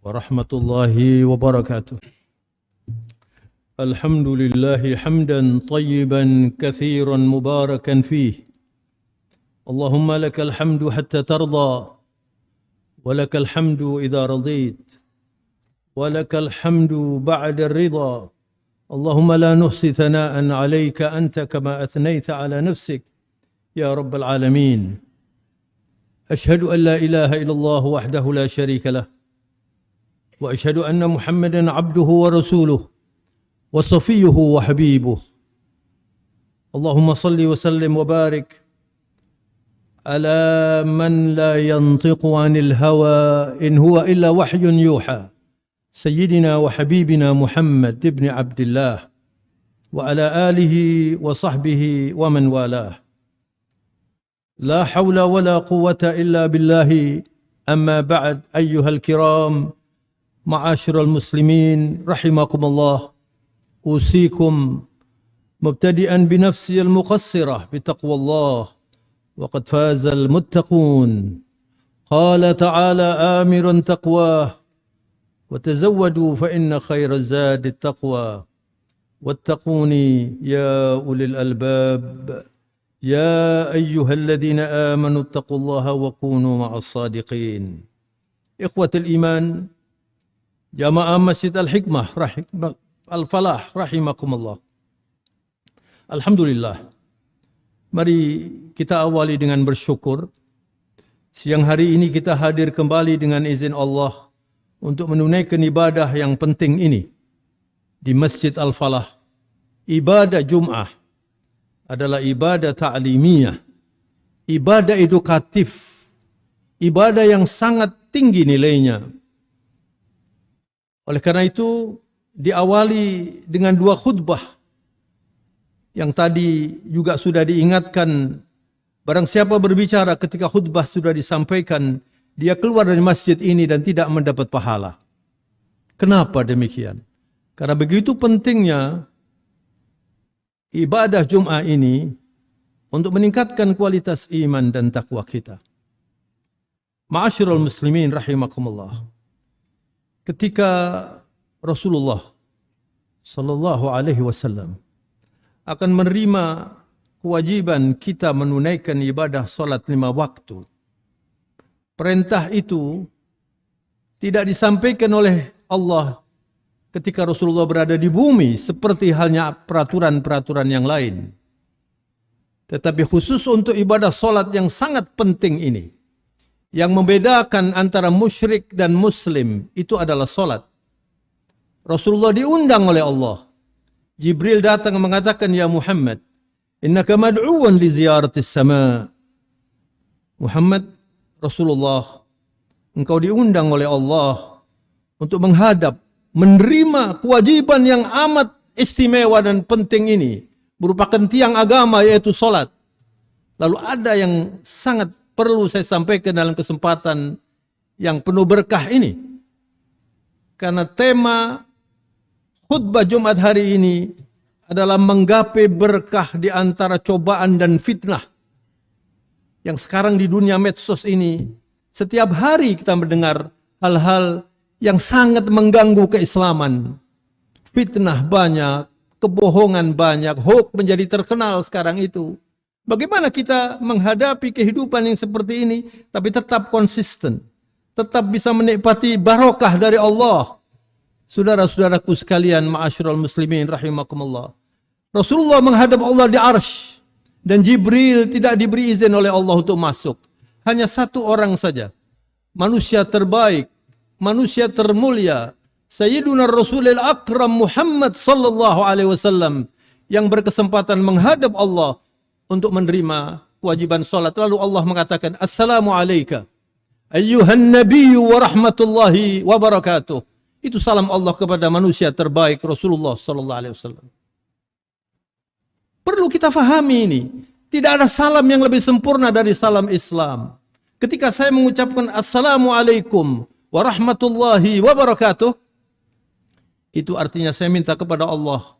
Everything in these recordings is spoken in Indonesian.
ورحمة الله وبركاته. الحمد لله حمدا طيبا كثيرا مباركا فيه. اللهم لك الحمد حتى ترضى، ولك الحمد إذا رضيت، ولك الحمد بعد الرضا. اللهم لا نحصي ثناء عليك أنت كما أثنيت على نفسك يا رب العالمين. أشهد أن لا إله إلا الله وحده لا شريك له، وأشهد أن محمدا عبده ورسوله وصفيه وحبيبه. اللهم صل وسلم وبارك على من لا ينطق عن الهوى إن هو إلا وحي يوحى، سيدنا وحبيبنا محمد بن عبد الله وعلى آله وصحبه ومن والاه. لا حول ولا قوة إلا بالله. أما بعد، أيها الكرام معاشر المسلمين رحمكم الله، أوصيكم مبتدئا بنفسي المقصرة بتقوى الله، وقد فاز المتقون. قال تعالى آمرا تقواه: وتزودوا فإن خير الزاد التقوى، واتقوني يا أولي الألباب. يا أيها الذين آمنوا اتقوا الله وكونوا مع الصادقين. إخوة الإيمان، جماعة مسجد الحكمة الفلاح رحمكم الله. Alhamdulillah, mari kita awali dengan bersyukur. Siang hari ini kita hadir kembali dengan izin Allah untuk menunaikan ibadah yang penting ini di Masjid Al-Falah. Ibadah Jum'ah adalah ibadah ta'limiyah, ibadah edukatif, ibadah yang sangat tinggi nilainya. Oleh karena itu diawali dengan dua khutbah yang tadi juga sudah diingatkan. Barang siapa berbicara ketika khutbah sudah disampaikan, dia keluar dari masjid ini dan tidak mendapat pahala. Kenapa demikian? Karena begitu pentingnya ibadah Jum'ah ini untuk meningkatkan kualitas iman dan takwa kita. Ma'asyiral muslimin rahimakumullah. Ketika Rasulullah sallallahu alaihi wasallam akan menerima kewajiban kita menunaikan ibadah salat 5 waktu, perintah itu tidak disampaikan oleh Allah ketika Rasulullah berada di bumi seperti halnya peraturan-peraturan yang lain. Tetapi khusus untuk ibadah salat yang sangat penting ini, yang membedakan antara musyrik dan muslim, itu adalah salat. Rasulullah diundang oleh Allah. Jibril datang mengatakan, "Ya Muhammad, innaka mad'uwan li ziyaratis sama." Muhammad, Rasulullah, engkau diundang oleh Allah untuk menghadap, menerima kewajiban yang amat istimewa dan penting ini, merupakan tiang agama, yaitu salat. Lalu ada yang sangat perlu saya sampaikan dalam kesempatan yang penuh berkah ini. Karena tema khutbah Jumat hari ini adalah menggapai berkah di antara cobaan dan fitnah. Yang sekarang di dunia medsos ini, setiap hari kita mendengar hal-hal yang sangat mengganggu keislaman. Fitnah banyak, kebohongan banyak, hoax menjadi terkenal sekarang itu. Bagaimana kita menghadapi kehidupan yang seperti ini, tapi tetap konsisten, tetap bisa menikmati barokah dari Allah. Saudara-saudaraku sekalian, ma'asyiral muslimin rahimakumullah. Rasulullah menghadap Allah di arsy, dan Jibril tidak diberi izin oleh Allah untuk masuk. Hanya satu orang saja, manusia terbaik, manusia termulia, Sayyiduna Rasulul Akram Muhammad sallallahu alaihi wasallam, yang berkesempatan menghadap Allah untuk menerima kewajiban salat. Lalu Allah mengatakan, "Assalamu alayka ayyuhan nabiyyu wa rahmatullahi wa barakatuh." Itu salam Allah kepada manusia terbaik, Rasulullah sallallahu alaihi wasallam. Perlu kita fahami ini. Tidak ada salam yang lebih sempurna dari salam Islam. Ketika saya mengucapkan Assalamualaikum warahmatullahi wabarakatuh, itu artinya saya minta kepada Allah,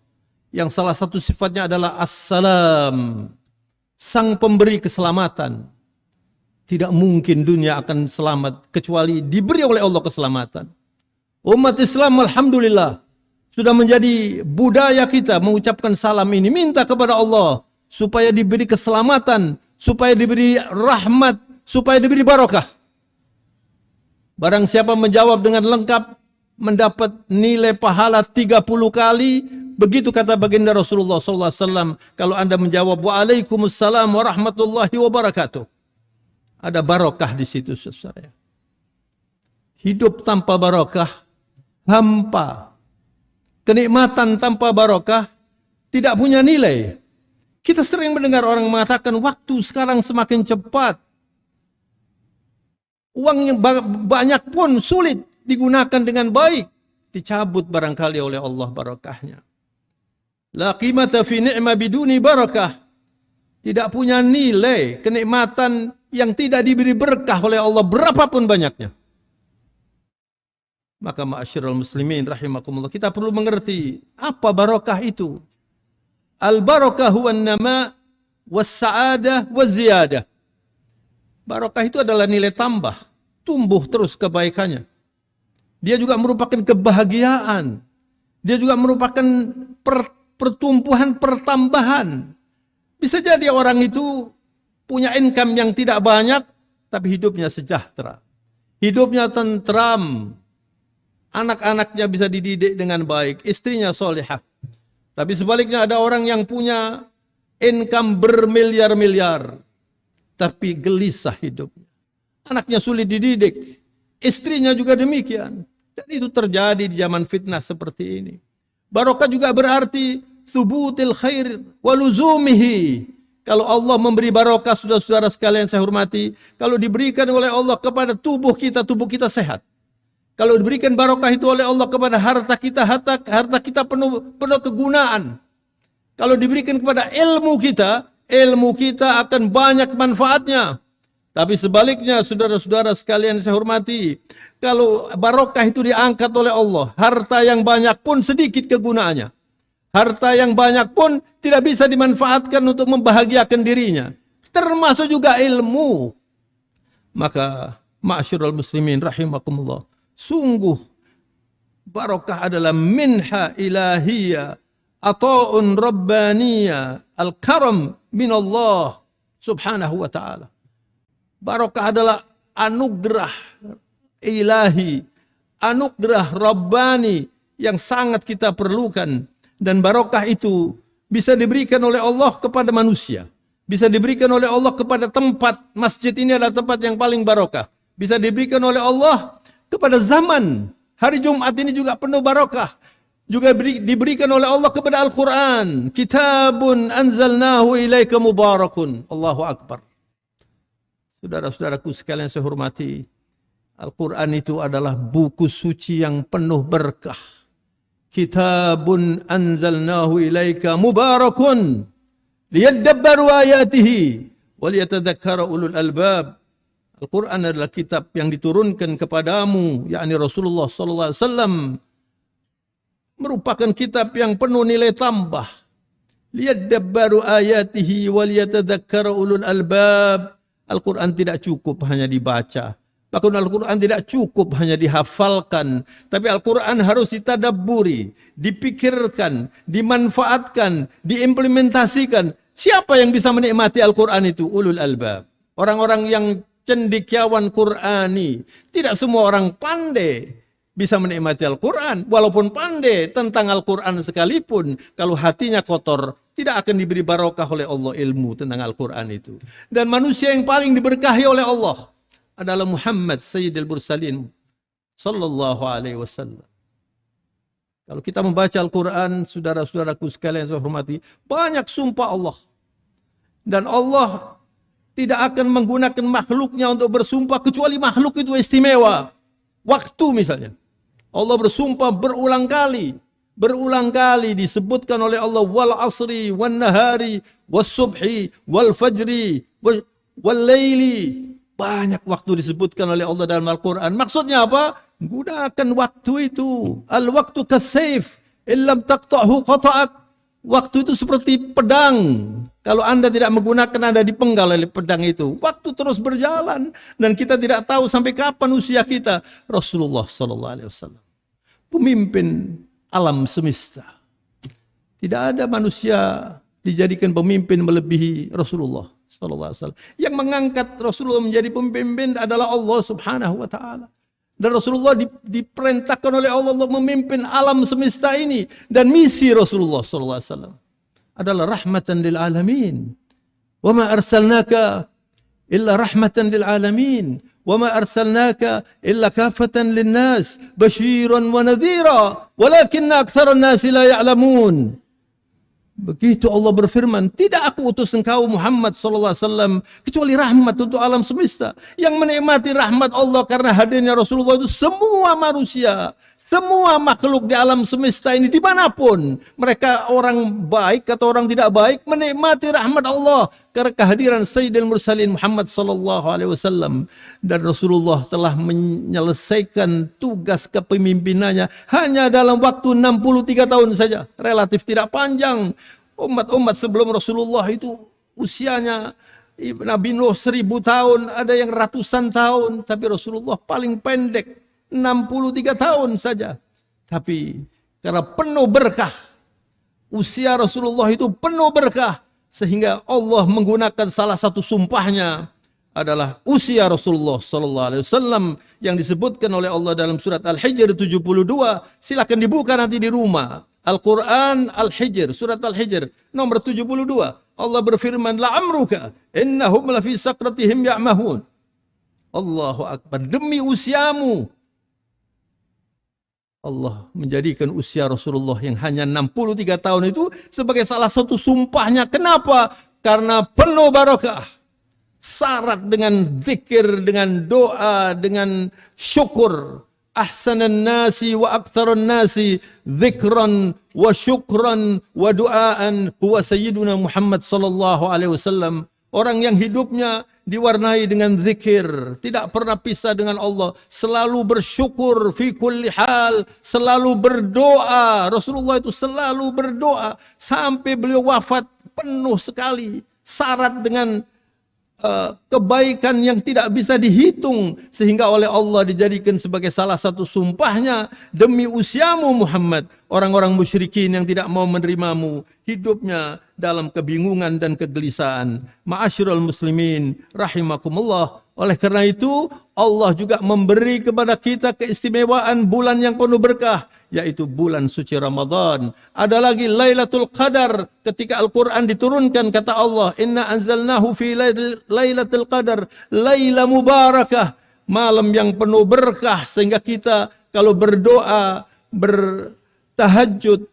yang salah satu sifatnya adalah Assalam, sang pemberi keselamatan. Tidak mungkin dunia akan selamat kecuali diberi oleh Allah keselamatan. Umat Islam alhamdulillah sudah menjadi budaya kita mengucapkan salam ini, minta kepada Allah supaya diberi keselamatan, supaya diberi rahmat, supaya diberi barakah. Barang siapa menjawab dengan lengkap mendapat nilai pahala 30 kali. Begitu kata baginda Rasulullah SAW. Kalau anda menjawab waalaikumsalam warahmatullahi wabarakatuh, ada barakah di situ, saudara. Hidup tanpa barakah hampa. Kenikmatan tanpa barakah tidak punya nilai. Kita sering mendengar orang mengatakan waktu sekarang semakin cepat. Uang yang banyak pun sulit digunakan dengan baik. Dicabut barangkali oleh Allah barakahnya. La qimata fi ni'ma biduni barakah. Tidak punya nilai kenikmatan yang tidak diberi berkah oleh Allah berapapun banyaknya. Maka ma'asyiral muslimin rahimakumullah, kita perlu mengerti apa barakah itu. Al-barakah huwa an-nama was-sa'adah waz-ziyadah. Barakah itu adalah nilai tambah, tumbuh terus kebaikannya. Dia juga merupakan kebahagiaan. Dia juga merupakan pertumbuhan, pertambahan. Bisa jadi orang itu punya income yang tidak banyak, tapi hidupnya sejahtera. Hidupnya tentram. Anak-anaknya bisa dididik dengan baik. Istrinya solehah. Tapi sebaliknya ada orang yang punya income bermiliar-miliar, tapi gelisah hidupnya. Anaknya sulit dididik. Istrinya juga demikian. Dan itu terjadi di zaman fitnah seperti ini. Barokah juga berarti subutil khair waluzumihi. Kalau Allah memberi barokah, saudara-saudara sekalian saya hormati, kalau diberikan oleh Allah kepada tubuh kita sehat. Kalau diberikan barokah itu oleh Allah kepada harta kita penuh kegunaan. Kalau diberikan kepada ilmu kita akan banyak manfaatnya. Tapi sebaliknya, saudara-saudara sekalian saya hormati, kalau barokah itu diangkat oleh Allah, harta yang banyak pun sedikit kegunaannya. Harta yang banyak pun tidak bisa dimanfaatkan untuk membahagiakan dirinya. Termasuk juga ilmu. Maka, ma'asyiral muslimin rahimakumullah, sungguh barokah adalah minha ilahiyah, ata'un rabbaniyah, al-karam minallah subhanahu wa ta'ala. Barokah adalah anugerah ilahi, anugerah rabbani yang sangat kita perlukan. Dan barokah itu bisa diberikan oleh Allah kepada manusia. Bisa diberikan oleh Allah kepada tempat. Masjid ini adalah tempat yang paling barokah. Bisa diberikan oleh Allah kepada zaman. Hari Jumat ini juga penuh barokah. Juga diberikan oleh Allah kepada Al-Quran. Kitabun anzalnahu ilaika mubarakun. Allahu Akbar. Saudara-saudaraku sekalian saya hormati, Al-Quran itu adalah buku suci yang penuh berkah. Kitabun anzalnahu ilaika mubarakun liyadabbaru ayatihi waliyatadzakkara ulul albab. Al-Quran adalah kitab yang diturunkan kepadamu, yakni Rasulullah sallallahu alaihi wasallam, merupakan kitab yang penuh nilai tambah. Liyadabbaru ayatihi waliyatadzakkara ulul albab. Al-Quran tidak cukup hanya dibaca. Bahkan Al-Quran tidak cukup hanya dihafalkan. Tapi Al-Quran harus ditadabburi, dipikirkan, dimanfaatkan, diimplementasikan. Siapa yang bisa menikmati Al-Quran itu? Ulul albab. Orang-orang yang cendekiawan Qurani. Tidak semua orang pandai bisa menikmati Al-Quran. Walaupun pandai tentang Al-Quran sekalipun, kalau hatinya kotor, tidak akan diberi barokah oleh Allah ilmu tentang Al-Quran itu. Dan manusia yang paling diberkahi oleh Allah adalah Muhammad Sayyidil Mursalin sallallahu alaihi wasallam. Kalau kita membaca Al-Quran, saudara-saudaraku sekalian saya hormati, banyak sumpah Allah. Dan Allah tidak akan menggunakan makhluknya untuk bersumpah kecuali makhluk itu istimewa. Waktu misalnya. Allah bersumpah berulang kali disebutkan oleh Allah, wal asri wan nahari was subhi wal fajri wal laili. Banyak waktu disebutkan oleh Allah dalam Al-Quran. Maksudnya apa? Gunakan waktu itu. Al waktu kasayf illam taqta'hu qata'ak. Waktu itu seperti pedang. Kalau Anda tidak menggunakan, Anda dipenggal oleh pedang itu. Waktu terus berjalan dan kita tidak tahu sampai kapan usia kita. Rasulullah sallallahu alaihi wasallam, pemimpin alam semesta. Tidak ada manusia dijadikan pemimpin melebihi Rasulullah sallallahu alaihi wasallam. Yang mengangkat Rasulullah menjadi pemimpin adalah Allah Subhanahu wa taala. Dan Rasulullah diperintahkan oleh Allah untuk memimpin alam semesta ini, dan misi Rasulullah sallallahu alaihi wasallam adalah rahmatan lil alamin. Wa ma arsalnaka illa rahmatan lil alamin. Wa ma arsalnaka illa kafatan lin nas basyiran wa nadhira walakinna aktsaran nasi la ya'lamun. Begitu Allah berfirman, tidak aku utus engkau Muhammad sallallahu alaihi wasallam kecuali rahmat untuk alam semesta. Yang menikmati rahmat Allah karena hadirnya Rasulullah itu semua manusia, semua makhluk di alam semesta ini dimanapun, mereka orang baik atau orang tidak baik, menikmati rahmat Allah karena kehadiran Sayyidil Mursalin Muhammad sallallahu alaihi wasallam. Dan Rasulullah telah menyelesaikan tugas kepemimpinannya hanya dalam waktu 63 tahun saja, relatif tidak panjang. Umat-umat sebelum Rasulullah itu usianya Nabi Nuh 1000 tahun, ada yang ratusan tahun, tapi Rasulullah paling pendek 63 tahun saja. Tapi karena penuh berkah, usia Rasulullah itu penuh berkah, sehingga Allah menggunakan salah satu sumpahnya adalah usia Rasulullah sallallahu alaihi wasallam yang disebutkan oleh Allah dalam surat Al-Hijr 72. Silakan dibuka nanti di rumah. Al-Quran Al-Hijr, surat Al-Hijr nomor 72. Allah berfirman, la'amruka innahum lafi sakratihim ya'mahun. Allahu Akbar, demi usiamu. Allah menjadikan usia Rasulullah yang hanya 63 tahun itu sebagai salah satu sumpahnya. Kenapa? Karena penuh barakah, syarat dengan zikir, dengan doa, dengan syukur. Ahsanan nasi wa aktharun nasi dzikran wa syukran wa duaan huwa sayyiduna Muhammad sallallahu alaihi wasallam. Orang yang hidupnya diwarnai dengan zikir, tidak pernah pisah dengan Allah, selalu bersyukur fi kulli hal, selalu berdoa. Rasulullah itu selalu berdoa sampai beliau wafat, penuh sekali syarat dengan kebaikan yang tidak bisa dihitung, sehingga oleh Allah dijadikan sebagai salah satu sumpahnya, demi usiamu Muhammad, orang-orang musyrikin yang tidak mau menerimamu hidupnya dalam kebingungan dan kegelisahan. Ma'asyiral muslimin rahimakumullah. Oleh karena itu Allah juga memberi kepada kita keistimewaan bulan yang penuh berkah, yaitu bulan suci Ramadan. Ada lagi Lailatul Qadar, ketika Al-Quran diturunkan, kata Allah, inna anzalnahu fi Lailatul Qadar, laila mubarakah, malam yang penuh berkah, sehingga kita kalau berdoa, bertahajud,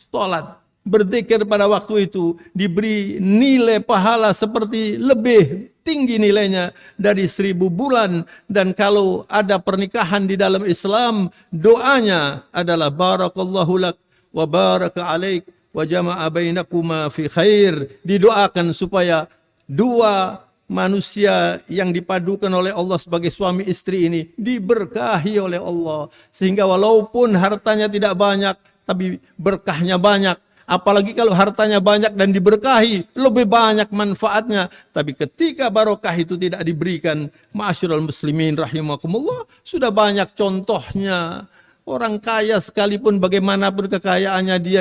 salat, berzikir pada waktu itu diberi nilai pahala seperti lebih tinggi nilainya dari 1000 bulan. Dan kalau ada pernikahan di dalam Islam, doanya adalah barakallahu lak wa baraka alaik wa jama'a bainakuma fi khair. Didoakan supaya dua manusia yang dipadukan oleh Allah sebagai suami istri ini diberkahi oleh Allah, sehingga walaupun hartanya tidak banyak tapi berkahnya banyak. Apalagi kalau hartanya banyak dan diberkahi, lebih banyak manfaatnya. Tapi ketika barokah itu tidak diberikan, ma'asyiral muslimin rahimakumullah, sudah banyak contohnya. Orang kaya sekalipun bagaimanapun kekayaannya, dia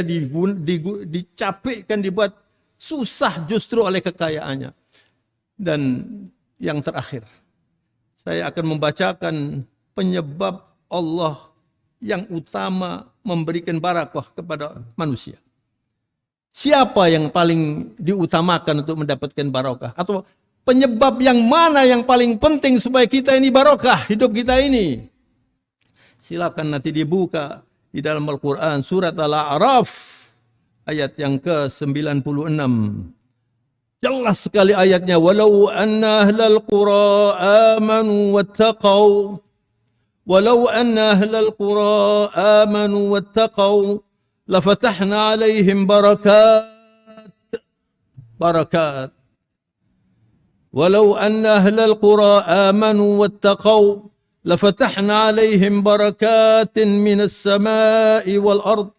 dicapekkan, dibuat susah justru oleh kekayaannya. Dan yang terakhir, saya akan membacakan penyebab Allah yang utama memberikan barakah kepada manusia. Siapa yang paling diutamakan untuk mendapatkan barokah? Atau penyebab yang mana yang paling penting supaya kita ini barokah, hidup kita ini? Silakan nanti dibuka di dalam Al-Quran, surat Al-A'raf, ayat yang ke-96. Jelas sekali ayatnya, walau anna ahlal qura amanu wattaqau, walau anna ahlal qura amanu wattaqau, lafatahna alaihim barakat. Walau anna ahlal qura amanu wattaqaw lafatahna alaihim barakatin minas samai wal ard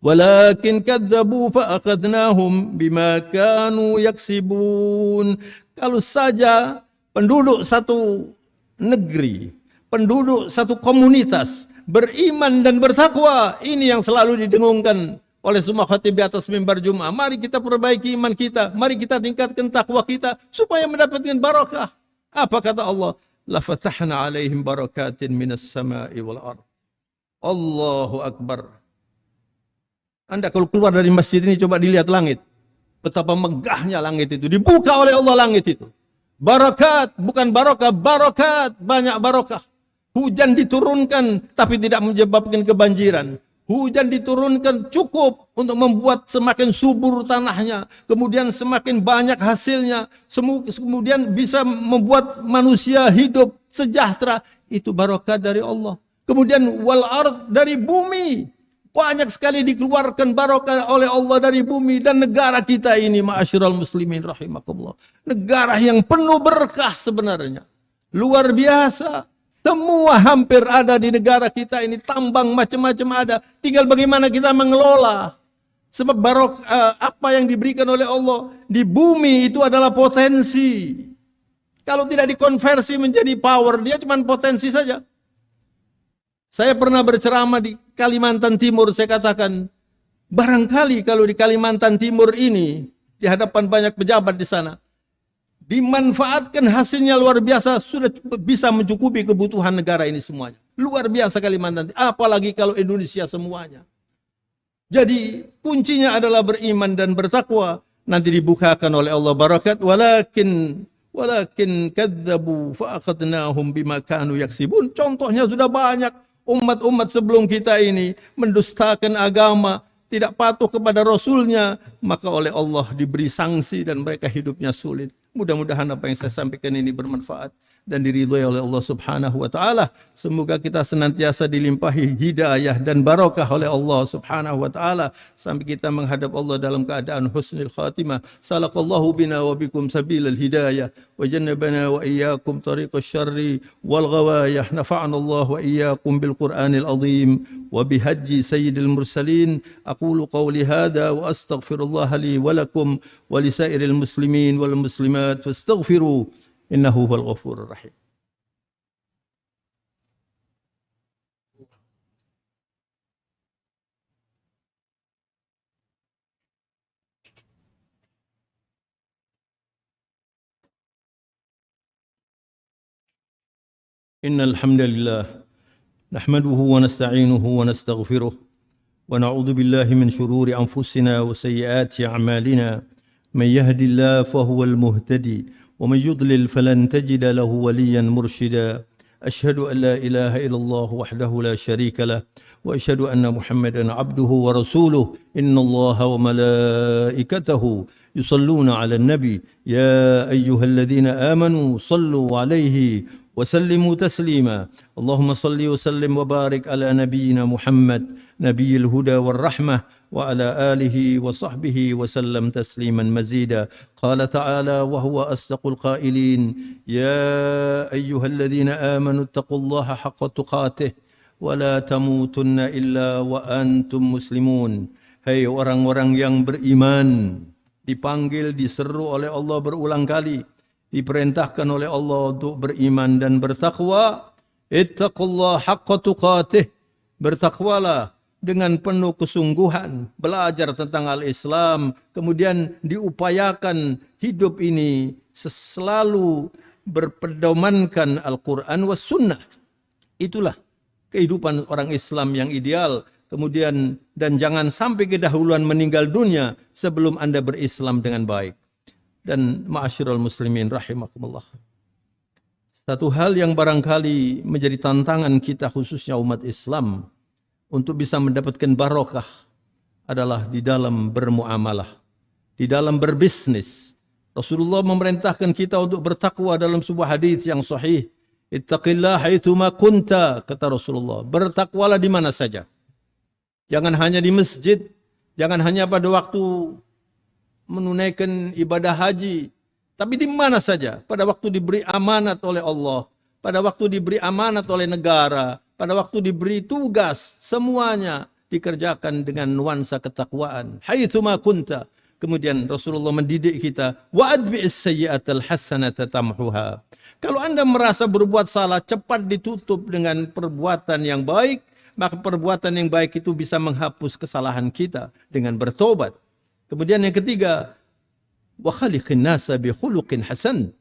walakin kadzabu fa akhadnahum bima kanu yaksibun. Kalau saja penduduk satu negeri, penduduk satu komunitas beriman dan bertakwa, ini yang selalu didengungkan oleh semua khatib di atas mimbar Jumat. Mari kita perbaiki iman kita, mari kita tingkatkan takwa kita supaya mendapatkan barakah. Apa kata Allah? La fatahna alaihim barakatin minas sama'i wal ard. Allahu akbar. Anda kalau keluar dari masjid ini coba dilihat langit. Betapa megahnya langit itu. Dibuka oleh Allah langit itu. Barakat, bukan barokah, barakat, banyak barokah. Hujan diturunkan tapi tidak menyebabkan kebanjiran. Hujan diturunkan cukup untuk membuat semakin subur tanahnya. Kemudian semakin banyak hasilnya. Kemudian bisa membuat manusia hidup sejahtera. Itu barokah dari Allah. Kemudian wal ard, dari bumi. Banyak sekali dikeluarkan barokah oleh Allah dari bumi. Dan negara kita ini, ma'asyiral muslimin rahimakumullah, negara yang penuh berkah sebenarnya. Luar biasa. Semua hampir ada di negara kita ini, tambang macam-macam ada. Tinggal bagaimana kita mengelola. Sebab apa yang diberikan oleh Allah di bumi itu adalah potensi. Kalau tidak dikonversi menjadi power, dia cuma potensi saja. Saya pernah berceramah di Kalimantan Timur, saya katakan, barangkali kalau di Kalimantan Timur ini, di hadapan banyak pejabat di sana, dimanfaatkan hasilnya luar biasa, sudah bisa mencukupi kebutuhan negara ini semuanya. Luar biasa Kalimantan, apalagi kalau Indonesia semuanya. Jadi kuncinya adalah beriman dan bertakwa. Nanti dibukakan oleh Allah barakat. Walakin kadzabu fa akhadnahum bima kanu yaksibun. Contohnya sudah banyak. Umat-umat sebelum kita ini mendustakan agama, tidak patuh kepada Rasulnya, maka oleh Allah diberi sanksi dan mereka hidupnya sulit. Mudah-mudahan apa yang saya sampaikan ini bermanfaat dan diridhoi oleh Allah Subhanahu wa taala. Semoga kita senantiasa dilimpahi hidayah dan barakah oleh Allah Subhanahu wa taala sampai kita menghadap Allah dalam keadaan husnul khatimah. Salaqallahu bina wa bikum sabilal hidayah wa jannabana wa iyyakum tariqasy syarri wal ghawayah. Nafa'ana Allah wa iyyakum bil Qur'anil azim wa bihajji sayyidil mursalin. Aqulu qawli hadha wa astaghfirullah li wa lakum wa lisairil muslimin wal muslimat fastaghfiru innahu huwal ghafurur rahim. Innal hamdalillah nahmaduhu wa nasta'inuhu wa nastaghfiruh wa na'udzu billahi min shururi anfusina wa sayyiati a'malina. Man yahdihillahu fahuwal muhtadi ومن يضلل فلن تجد له وليا مرشدا. أشهد أن لا إله إلا الله وحده لا شريك له وأشهد أن محمدا عبده ورسوله. إن الله وملائكته يصلون على النبي يا أيها الذين آمنوا صلوا عليه وسلموا تسليما. اللهم صل وسلم وبارك على نبينا محمد نبي الهدى والرحمة وعلى آله وصحبه وسلم تسليما مزيدا. قال تعالى وهو أصدق القائلين يا أيها الذين آمنوا اتقوا الله حق تقاته ولا تموتن إلا وأنتم مسلمون. Hai orang-orang yang beriman, dipanggil, diseru oleh Allah berulang kali, diperintahkan oleh Allah untuk beriman dan bertakwa. Ittaqullah haqqa tuqatih, bertakwalah dengan penuh kesungguhan, belajar tentang al-Islam, kemudian diupayakan hidup ini selalu berpedomankan Al-Quran was sunnah. Itulah kehidupan orang Islam yang ideal. Kemudian dan jangan sampai kedahuluan meninggal dunia sebelum Anda berislam dengan baik. Dan ma'asyiral muslimin rahimakumullah, satu hal yang barangkali menjadi tantangan kita khususnya umat Islam untuk bisa mendapatkan barokah adalah di dalam bermuamalah, di dalam berbisnis. Rasulullah memerintahkan kita untuk bertakwa dalam sebuah hadis yang sahih. Ittaqillah haitsuma kunta, kata Rasulullah. Bertakwalah di mana saja. Jangan hanya di masjid, jangan hanya pada waktu menunaikan ibadah haji, tapi di mana saja. Pada waktu diberi amanat oleh Allah, pada waktu diberi amanat oleh negara, pada waktu diberi tugas, semuanya dikerjakan dengan nuansa ketakwaan. Haitsuma kunta. Kemudian Rasulullah mendidik kita, wa adbi'is sayyi'atal hasanata tamhuha. Kalau Anda merasa berbuat salah, cepat ditutup dengan perbuatan yang baik, maka perbuatan yang baik itu bisa menghapus kesalahan kita dengan bertobat. Kemudian yang ketiga, wa khaliqin nasa bi khuluqin hasan.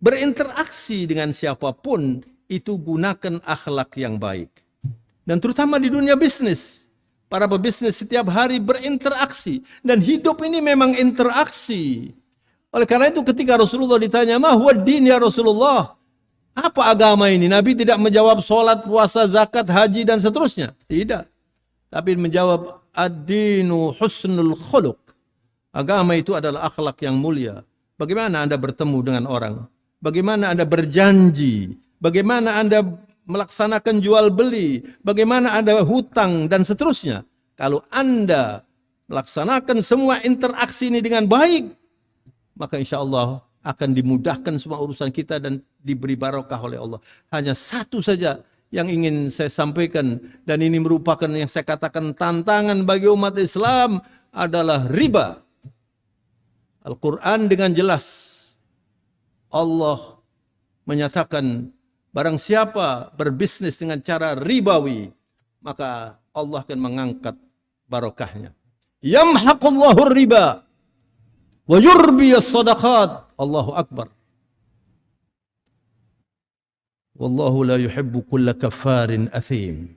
Berinteraksi dengan siapapun itu gunakan akhlak yang baik. Dan terutama di dunia bisnis. Para pebisnis setiap hari berinteraksi. Dan hidup ini memang interaksi. Oleh karena itu ketika Rasulullah ditanya, "Ma huwa din ya Rasulullah?" Apa agama ini? Nabi tidak menjawab sholat, puasa, zakat, haji, dan seterusnya. Tidak. Tapi menjawab, ad-dinu husnul khuluq. Agama itu adalah akhlak yang mulia. Bagaimana Anda bertemu dengan orang? Bagaimana Anda berjanji? Bagaimana Anda melaksanakan jual beli? Bagaimana Anda hutang, dan seterusnya? Kalau Anda melaksanakan semua interaksi ini dengan baik, maka insya Allah akan dimudahkan semua urusan kita dan diberi barokah oleh Allah. Hanya satu saja yang ingin saya sampaikan, dan ini merupakan yang saya katakan tantangan bagi umat Islam, adalah riba. Al-Quran dengan jelas Allah menyatakan, barang siapa berbisnis dengan cara ribawi, maka Allah akan mengangkat barokahnya. Yamhaqullahu riba wa yurbi as-sadaqat. Allahu Akbar. Wallahu la yuhibbu kulla kafarin athim.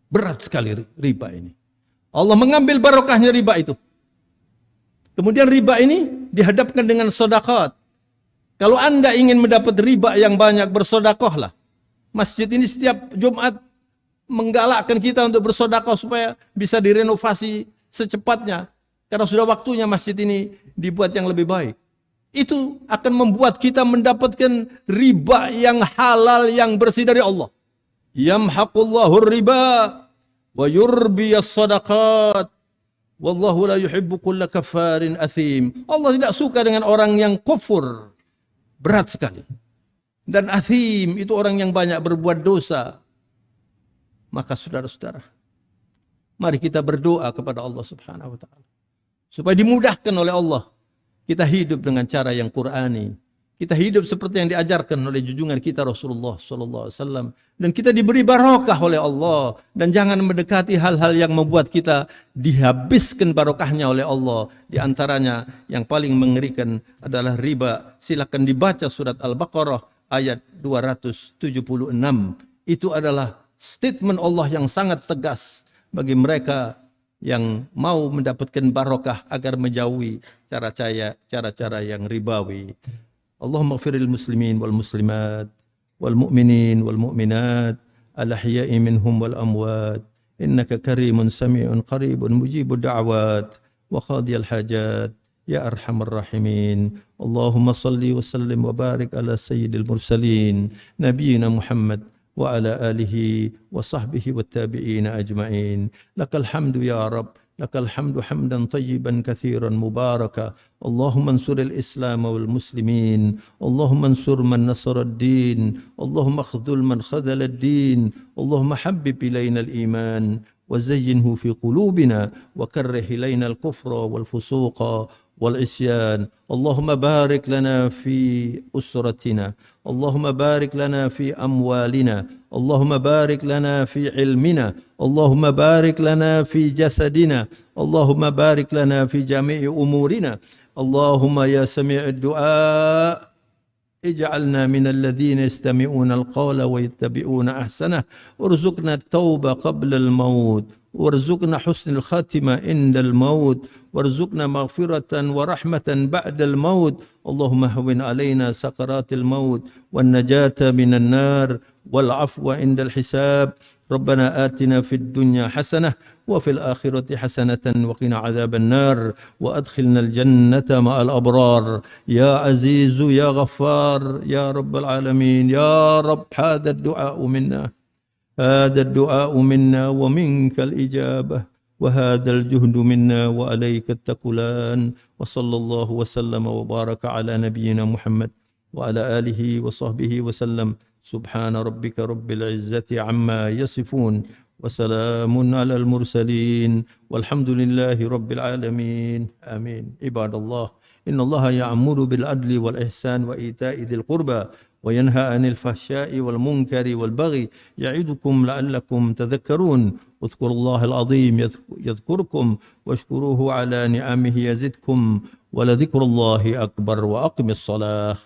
Berat sekali riba ini. Allah mengambil barokahnya riba itu. Kemudian riba ini dihadapkan dengan sedekah. Kalau Anda ingin mendapat riba yang banyak, bersedekahlah. Masjid ini setiap Jumat menggalakkan kita untuk bersedekah supaya bisa direnovasi secepatnya. Karena sudah waktunya masjid ini dibuat yang lebih baik. Itu akan membuat kita mendapatkan riba yang halal, yang bersih dari Allah. Yamhaqullahu riba wa yurbi as-sadaqat. Wallahu la yuhibbu kulla kafarin athim. Allah tidak suka dengan orang yang kufur. Berat sekali. Dan athim itu orang yang banyak berbuat dosa. Maka saudara-saudara, mari kita berdoa kepada Allah Subhanahu wa taala supaya dimudahkan oleh Allah. Kita hidup dengan cara yang Qur'ani. Kita hidup seperti yang diajarkan oleh junjungan kita Rasulullah SAW. Dan kita diberi barokah oleh Allah. Dan jangan mendekati hal-hal yang membuat kita dihabiskan barokahnya oleh Allah. Di antaranya yang paling mengerikan adalah riba. Silakan dibaca surat Al-Baqarah ayat 276. Itu adalah statement Allah yang sangat tegas bagi mereka yang mau mendapatkan barokah agar menjauhi cara-cara yang ribawi. Allahumma ighfiril muslimin wal muslimat wal mu'minin wal mu'minat al ahya'i minhum wal amwat innaka karimun sami'un qaribun mujibud da'wat wa qadiyal hajat ya arhamar rahimin. Allahumma salli wa sallim wa barik ala sayyidil mursalin nabiyina Muhammad وعلى آله وصحبه والتابعين أجمعين. لك الحمد يا رب، لك الحمد حمدا طيبا كثيرا مباركا. اللهم انصر الإسلام والمسلمين، اللهم انصر من نصر الدين، اللهم اخذل من خذل الدين، اللهم حبب إلينا الإيمان وزينه في قلوبنا وكره إلينا الكفر والفسوق والعصيان. اللهم بارك لنا في أسرتنا، اللهم بارك لنا في أموالنا، اللهم بارك لنا في علمنا، اللهم بارك لنا في جسدنا، اللهم بارك لنا في جميع أمورنا. اللهم يا سميع الدعاء اجعلنا من الذين يستمعون القول ويتبعون أحسنه، وارزقنا التوبة قبل الموت، وارزقنا حسن الخاتمة عند الموت، وارزقنا مغفرة ورحمة بعد الموت. اللهم هون علينا سكرات الموت والنجاة من النار والعفو عند الحساب. ربنا آتنا في الدنيا حسنة وفي الآخرة حسنة وقنا عذاب النار وأدخلنا الجنة مع الأبرار. يا عزيز يا غفار يا رب العالمين. يا رب هذا الدعاء منا، هذا الدعاء منا ومنك الإجابة، وهذا الجهد منا وعليك التكلان. وصلى الله وسلم وبارك على نبينا محمد وعلى آله وصحبه وسلم. سبحان ربك رب العزة عما يصفون وسلام على المرسلين والحمد لله رب العالمين آمين. عباد الله إن الله يأمر بالعدل والإحسان وإيتاء ذي القربى وينهى عن الفحشاء والمنكر والبغي يعظكم لعلكم تذكرون. اذكروا الله العظيم يذكركم واشكروه على نعمه يزدكم ولذكر الله أكبر وأقم الصلاة.